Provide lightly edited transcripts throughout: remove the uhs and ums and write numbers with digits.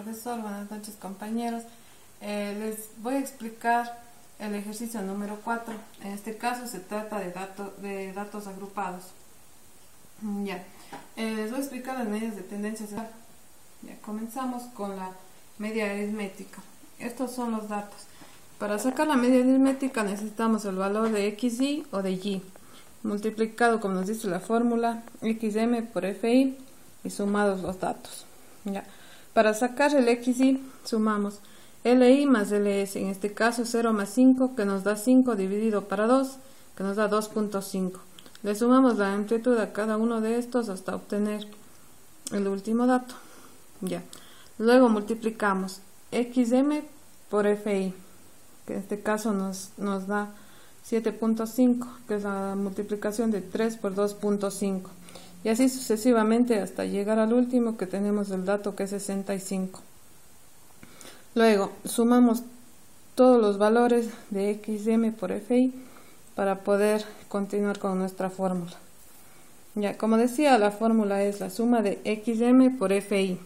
profesor, buenas noches compañeros. Les voy a explicar el ejercicio número 4. En este caso se trata de datos agrupados. Les voy a explicar las medidas de tendencia. Comenzamos con la media aritmética. Estos son los datos. Para sacar la media aritmética necesitamos el valor de xy o de y, multiplicado, como nos dice la fórmula, xm por fi y sumados los datos. Para sacar el xy sumamos li más ls, en este caso 0 más 5, que nos da 5 dividido para 2, que nos da 2.5. Le sumamos la amplitud a cada uno de estos hasta obtener el último dato. Luego multiplicamos xm por fi, que en este caso nos da 7.5, que es la multiplicación de 3 por 2.5, y así sucesivamente hasta llegar al último, que tenemos el dato que es 65. Luego sumamos todos los valores de xm por fi para poder continuar con nuestra fórmula. Como decía, la fórmula es la suma de xm por fi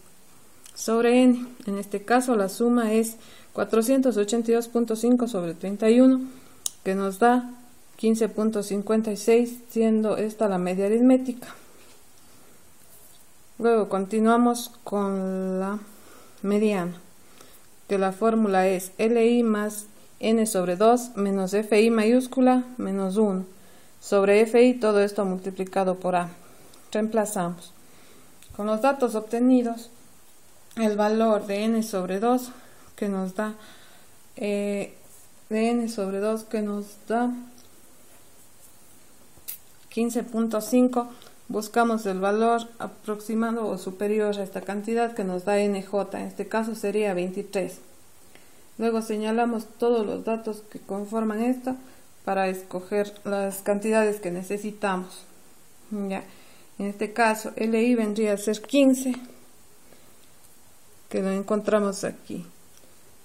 sobre n. En este caso la suma es 482.5 sobre 31, que nos da 15.56, siendo esta la media aritmética. Luego continuamos con la mediana, que la fórmula es li más n sobre 2 menos fi mayúscula menos 1 sobre fi, todo esto multiplicado por a. Reemplazamos con los datos obtenidos el valor de n sobre 2, que nos da 15.5. buscamos el valor aproximado o superior a esta cantidad, que nos da nj, en este caso sería 23. Luego señalamos todos los datos que conforman esto para escoger las cantidades que necesitamos. En este caso li vendría a ser 15, que lo encontramos aquí.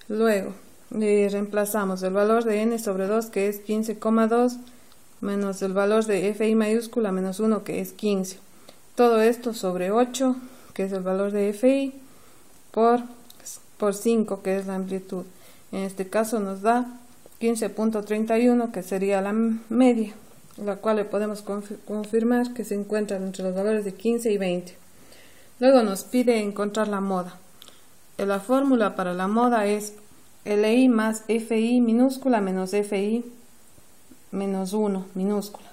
Luego le reemplazamos el valor de n sobre 2, que es 15,2, menos el valor de fi mayúscula menos 1, que es 15. Todo esto sobre 8, que es el valor de fi, por 5, que es la amplitud. En este caso nos da 15.31, que sería la media, la cual le podemos confirmar que se encuentra entre los valores de 15 y 20. Luego nos pide encontrar la moda. La fórmula para la moda es li más fi minúscula menos fi menos 1 minúscula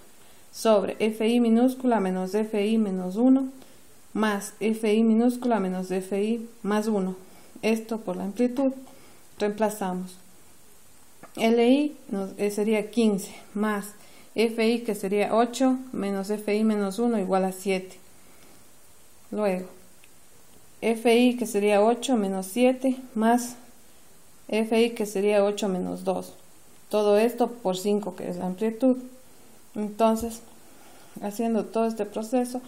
sobre fi minúscula menos fi menos 1 más fi minúscula menos fi más 1. Esto por la amplitud. Reemplazamos li sería 15 más fi, que sería 8, menos fi menos 1 igual a 7. Luego fi, que sería 8 menos 7, más fi, que sería 8 menos 2. Todo esto por 5, que es la amplitud. Entonces, haciendo todo este proceso,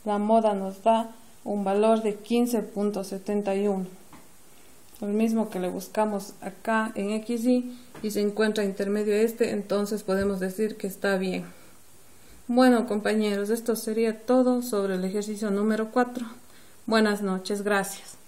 la moda nos da un valor de 15.71. El mismo que le buscamos acá en xy, y se encuentra intermedio entonces podemos decir que está bien. Bueno compañeros, esto sería todo sobre el ejercicio número 4. Buenas noches, gracias.